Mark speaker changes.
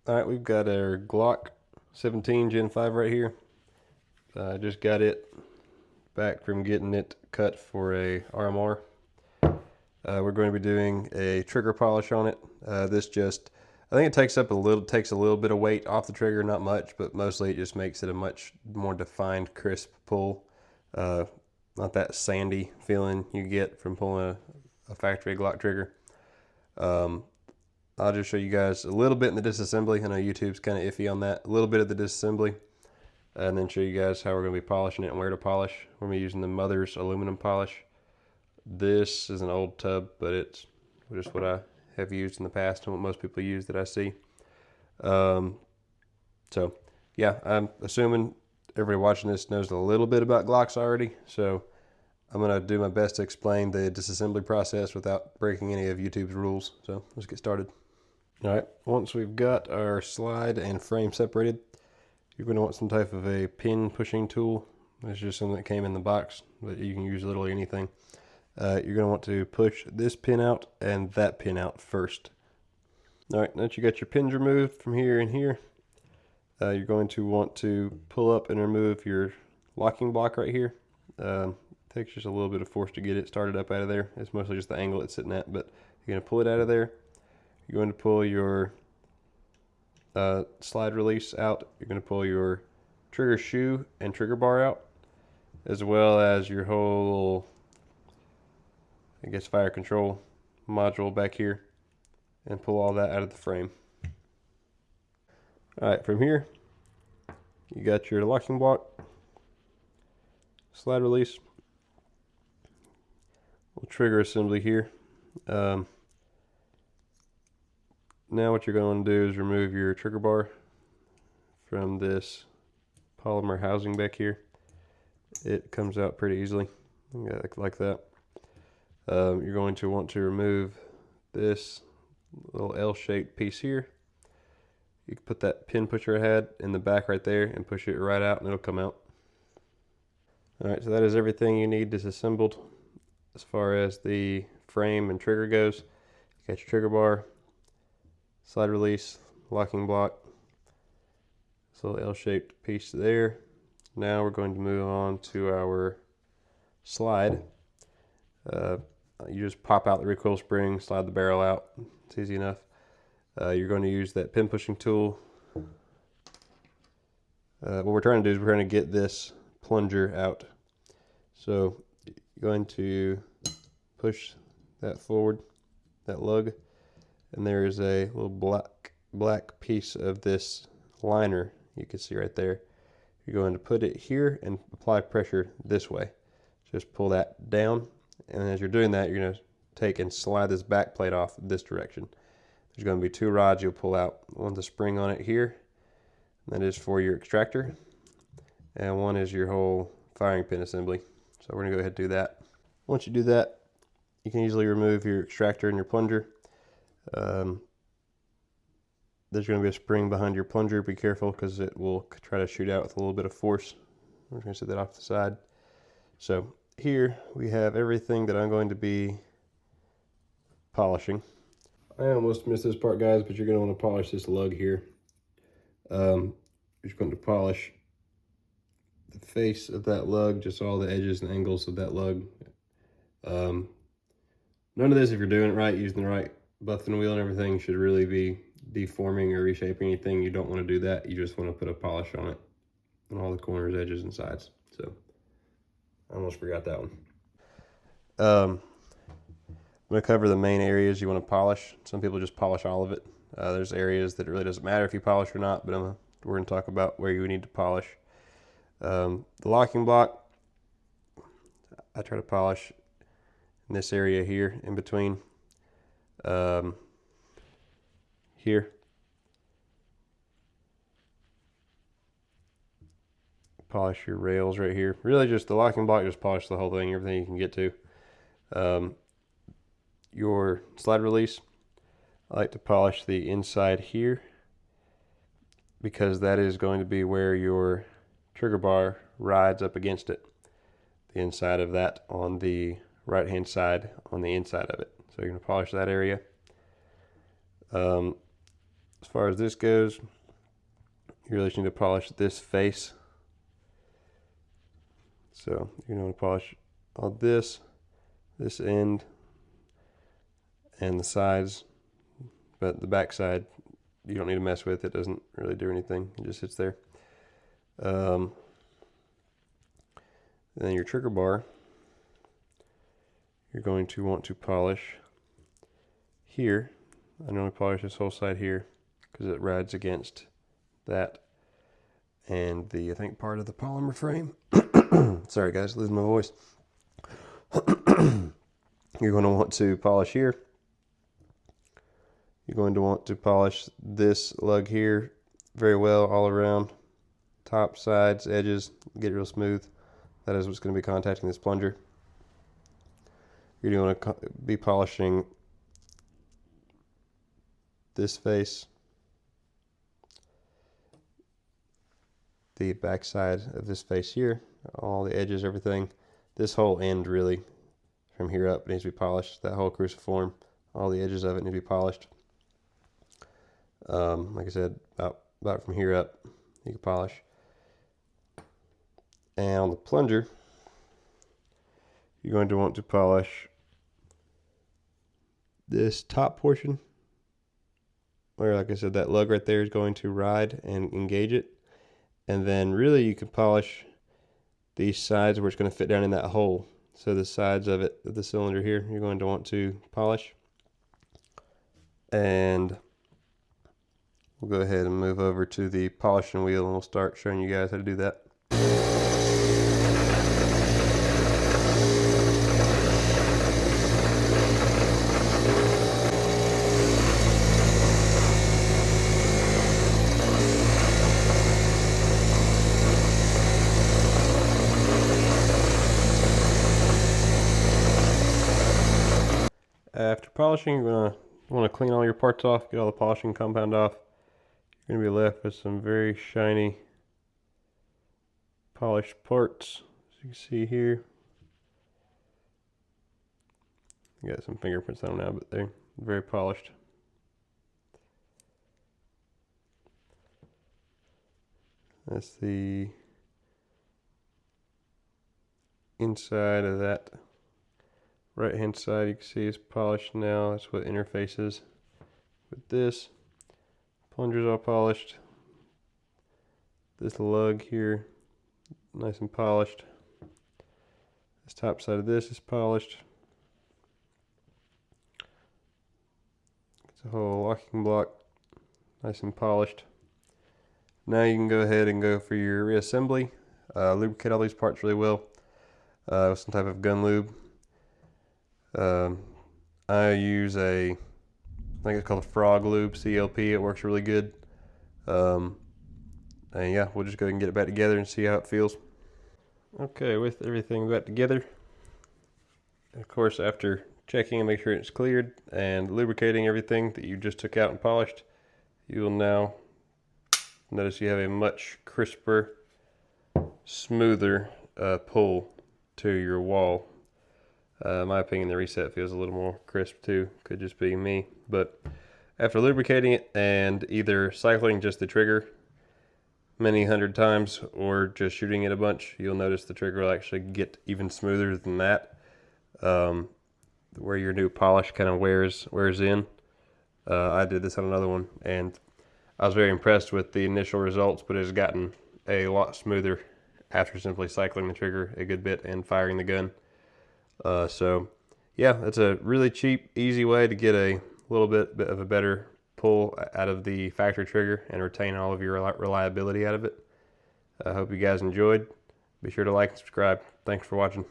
Speaker 1: Alright, we've got our Glock 17 Gen 5 right here. I just got it back from getting it cut for a RMR. We're going to be doing a trigger polish on it. I think it takes a little bit of weight off the trigger, not much, but mostly it just makes it a much more defined, crisp pull. Not that sandy feeling you get from pulling a factory Glock trigger. I'll just show you guys a little bit in the disassembly. I know YouTube's kind of iffy on that. A little bit of the disassembly, and then show you guys how we're going to be polishing it and where to polish. We're going to be using the Mother's aluminum polish. This is an old tub, but it's just what I have used in the past and what most people use that I see. So yeah, I'm assuming everybody watching this knows a little bit about Glocks already. So I'm going to do my best to explain the disassembly process without breaking any of YouTube's rules. So let's get started. All right, once we've got our slide and frame separated, you're going to want some type of a pin pushing tool. It's just something that came in the box, but you can use literally anything. You're going to want to push this pin out and that pin out first. All right, now that you got your pins removed from here and here, you're going to want to pull up and remove your locking block right here. Takes just a little bit of force to get it started up out of there. It's mostly just the angle it's sitting at, but you're going to pull it out of there. You're going to pull your slide release out. You're going to pull your trigger shoe and trigger bar out, as well as your whole, I guess, fire control module back here, and pull all that out of the frame. Alright, from here, you got your locking block, slide release, little trigger assembly here. Now what you're going to do is remove your trigger bar from this polymer housing back here. It comes out pretty easily, like that. You're going to want to remove this little L-shaped piece here. You can put that pin pusher I had in the back right there and push it right out and it'll come out. Alright, so that is everything you need disassembled as far as the frame and trigger goes. You got your trigger bar, slide release, locking block, this little L-shaped piece there. Now we're going to move on to our slide. You just pop out the recoil spring, slide the barrel out. It's easy enough. You're going to use that pin pushing tool. What we're trying to do is we're trying to get this plunger out. So you're going to push that forward, that lug, and there is a little black piece of this liner you can see right there. You're going to put it here and apply pressure this way. Just pull that down, and as you're doing that, you're going to take and slide this back plate off this direction. There's going to be two rods you'll pull out. One with a spring on it here, that is for your extractor, and one is your whole firing pin assembly. So we're going to go ahead and do that. Once you do that, you can easily remove your extractor and your plunger. There's going to be a spring behind your plunger. Be careful because it will try to shoot out with a little bit of force. We're going to set that off to the side. So here we have everything that I'm going to be polishing. I almost missed this part, guys, but you're going to want to polish this lug here. You're just going to polish the face of that lug, just all the edges and angles of that lug. None of this, if you're doing it right, using the right buff and wheel and everything, should really be deforming or reshaping anything. You don't want to do that. You just want to put a polish on it, on all the corners, edges, and sides. So I almost forgot that one. I'm going to cover the main areas you want to polish. Some people just polish all of it. There's areas that it really doesn't matter if you polish or not, but we're going to talk about where you need to polish. The locking block, I try to polish in this area here in between. Here. Polish your rails right here. Really just the locking block, just polish the whole thing, everything you can get to. Your slide release, I like to polish the inside here because that is going to be where your trigger bar rides up against it. The inside of that on the right hand side on the inside of it. So you're going to polish that area. As far as this goes, you really just need to polish this face. So you're going to want to polish all this end, and the sides, but the back side you don't need to mess with. It doesn't really do anything. It just sits there. Then your trigger bar, you're going to want to polish here. I normally polish this whole side here because it rides against that and the, I think, part of the polymer frame. Sorry guys, losing my voice. You're going to want to polish here. You're going to want to polish this lug here very well all around. Top, sides, edges, get it real smooth. That is what's going to be contacting this plunger. You're going to be polishing this face, the back side of this face here, all the edges, everything. This whole end really, from here up, needs to be polished. That whole cruciform, all the edges of it need to be polished. Like I said, about from here up, you can polish. And on the plunger, you're going to want to polish this top portion, where, like I said, that lug right there is going to ride and engage it. And then really you can polish these sides where it's going to fit down in that hole. So the sides of it, of the cylinder here, you're going to want to polish. And we'll go ahead and move over to the polishing wheel and we'll start showing you guys how to do that. After polishing, you're going to want to clean all your parts off, get all the polishing compound off. You're going to be left with some very shiny polished parts, as you can see here. You got some fingerprints on them now, but they're very polished. That's the inside of that. Right hand side you can see is polished now. That's what interfaces with this. Plunger's all polished. This lug here, nice and polished. This top side of this is polished. It's a whole locking block, nice and polished. Now you can go ahead and go for your reassembly. Lubricate all these parts really well with some type of gun lube. I use I think it's called a Frog Lube, CLP. It works really good. And yeah, we'll just go ahead and get it back together and see how it feels. Okay, with everything back together, of course, after checking and make sure it's cleared and lubricating everything that you just took out and polished, you will now notice you have a much crisper, smoother pull to your wall. In my opinion, the reset feels a little more crisp too. Could just be me. But after lubricating it and either cycling just the trigger many hundred times or just shooting it a bunch, you'll notice the trigger will actually get even smoother than that. Where your new polish kind of wears in. I did this on another one and I was very impressed with the initial results, but it has gotten a lot smoother after simply cycling the trigger a good bit and firing the gun. So yeah, that's a really cheap, easy way to get a little bit of a better pull out of the factory trigger and retain all of your reliability out of it. I hope you guys enjoyed. Be sure to like and subscribe. Thanks for watching.